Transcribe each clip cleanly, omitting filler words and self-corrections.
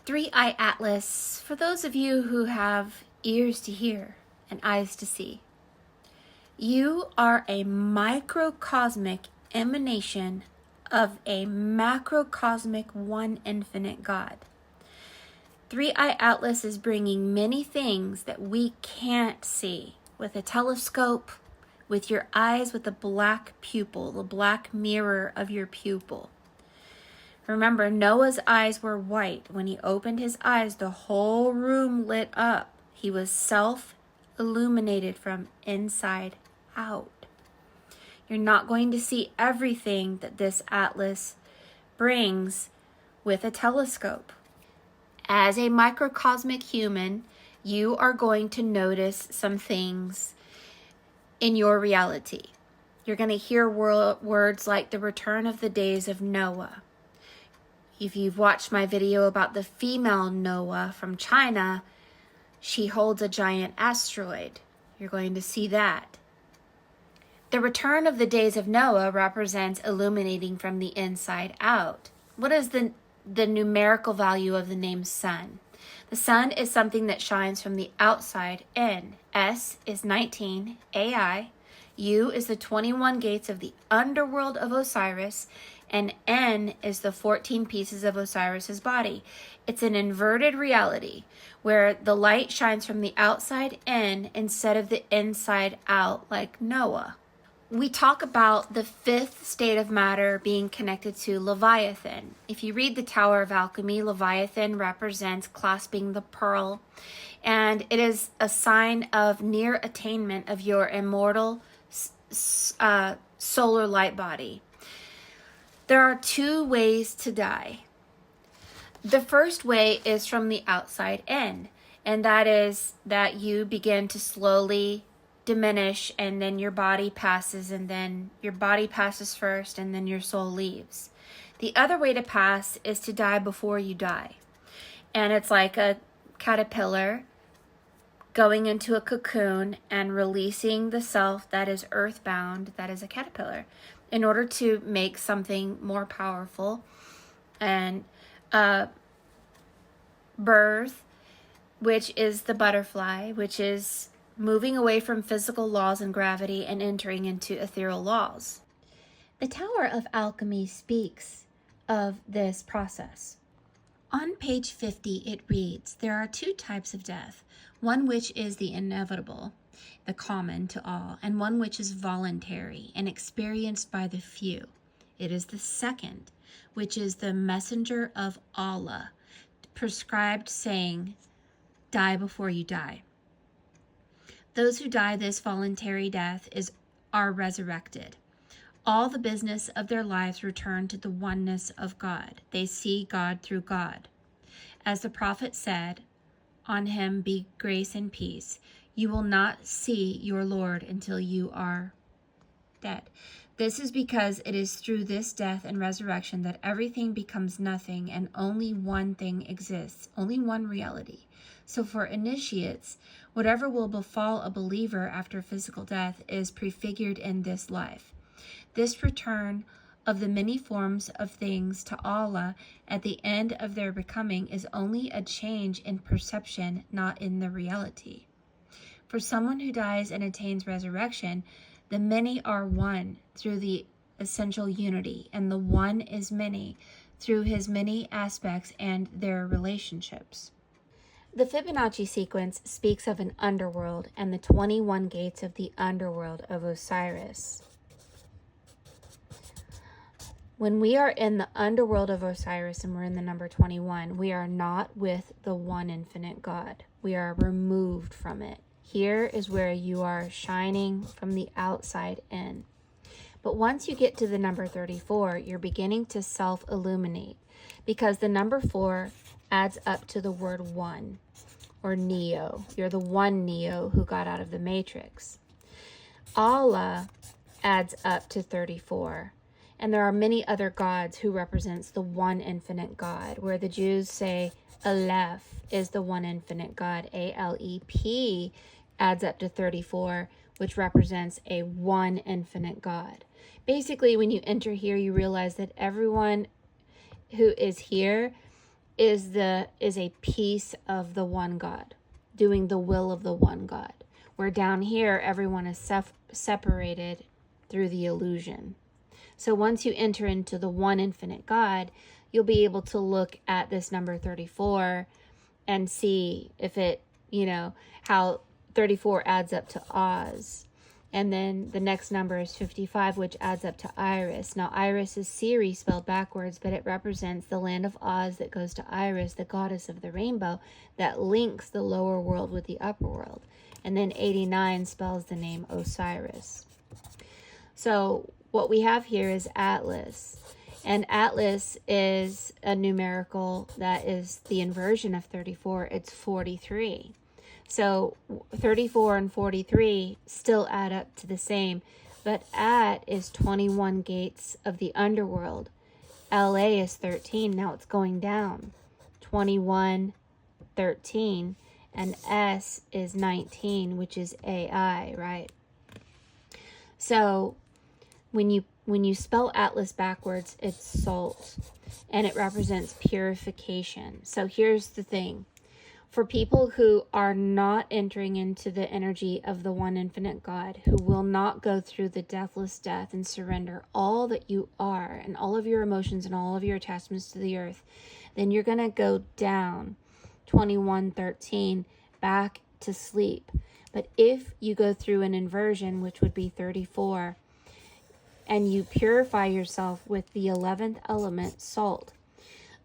Three-Eye Atlas, for those of you who have ears to hear and eyes to see. You are a microcosmic emanation of a macrocosmic one infinite God. Three-Eye Atlas is bringing many things that we can't see with a telescope, with your eyes, with the black pupil, the black mirror of your pupil. Remember, Noah's eyes were white. When he opened his eyes, the whole room lit up. He was self-illuminated from inside out. You're not going to see everything that this atlas brings with a telescope. As a microcosmic human, you are going to notice some things in your reality. You're going to hear words like the return of the days of Noah. If you've watched my video about the female Noah from China, she holds a giant asteroid. You're going to see that. The return of the days of Noah represents illuminating from the inside out. What is the numerical value of the name sun? The sun is something that shines from the outside in. S is 19, AI. U is the 21 gates of the underworld of Osiris, and N is the 14 pieces of Osiris's body. It's an inverted reality where the light shines from the outside in instead of the inside out like Noah. We talk about the fifth state of matter being connected to Leviathan. If you read the Tower of Alchemy, Leviathan represents clasping the pearl, and it is a sign of near attainment of your immortal solar light body. There are two ways to die. The first way is from the outside in, and that is that you begin to slowly diminish, and then your body passes, and then your body passes first, and then your soul leaves. The other way to pass is to die before you die. And it's like a caterpillar going into a cocoon and releasing the self that is earthbound, that is a caterpillar, in order to make something more powerful and birth, which is the butterfly, which is moving away from physical laws and gravity and entering into ethereal laws. The Tower of Alchemy speaks of this process. On page 50, it reads, there are two types of death, one which is the inevitable, the common to all, and one which is voluntary and experienced by the few. It is the second, which is the messenger of Allah, prescribed saying, die before you die. Those who die this voluntary death are resurrected. All the business of their lives return to the oneness of God. They see God through God. As the prophet said, on him be grace and peace. You will not see your Lord until you are dead. This is because it is through this death and resurrection that everything becomes nothing and only one thing exists, only one reality. So for initiates, whatever will befall a believer after physical death is prefigured in this life. This return of the many forms of things to Allah at the end of their becoming is only a change in perception, not in the reality. For someone who dies and attains resurrection, the many are one through the essential unity, and the one is many through his many aspects and their relationships. The Fibonacci sequence speaks of an underworld and the 21 gates of the underworld of Osiris. When we are in the underworld of Osiris and we're in the number 21, we are not with the one infinite God. We are removed from it. Here is where you are shining from the outside in. But once you get to the number 34, you're beginning to self-illuminate, because the number 4 adds up to the word one, or Neo. You're the one Neo who got out of the Matrix. Allah adds up to 34. And there are many other gods who represents the one infinite God, where the Jews say Aleph is the one infinite God. ALEP adds up to 34, which represents a one infinite God. Basically, when you enter here, you realize that everyone who is here is a piece of the one God, doing the will of the one God. Where down here, everyone is separated through the illusion. So once you enter into the one infinite God, you'll be able to look at this number 34 and see if it, how 34 adds up to Oz. And then the next number is 55, which adds up to Iris. Now, Iris is Siri spelled backwards, but it represents the land of Oz that goes to Iris, the goddess of the rainbow, that links the lower world with the upper world. And then 89 spells the name Osiris. So what we have here is Atlas. And Atlas is a numerical that is the inversion of 34. It's 43. So 34 and 43 still add up to the same. But At is 21 gates of the underworld. LA is 13. Now it's going down. 21, 13. And S is 19, which is AI, right? So when you spell Atlas backwards, it's salt, and it represents purification. So here's the thing. For people who are not entering into the energy of the one infinite God, who will not go through the deathless death and surrender all that you are and all of your emotions and all of your attachments to the earth, then you're going to go down 21:13 back to sleep. But if you go through an inversion, which would be 34, and you purify yourself with the 11th element, salt,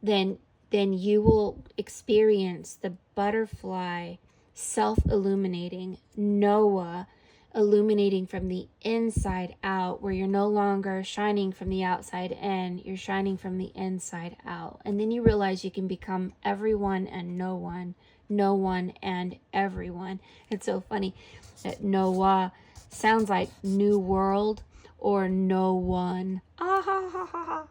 then you will experience the butterfly self-illuminating, Noah illuminating from the inside out, where you're no longer shining from the outside in, you're shining from the inside out. And then you realize you can become everyone and no one and everyone. It's so funny that Noah sounds like new world or no one. Ah ha ha ha ha.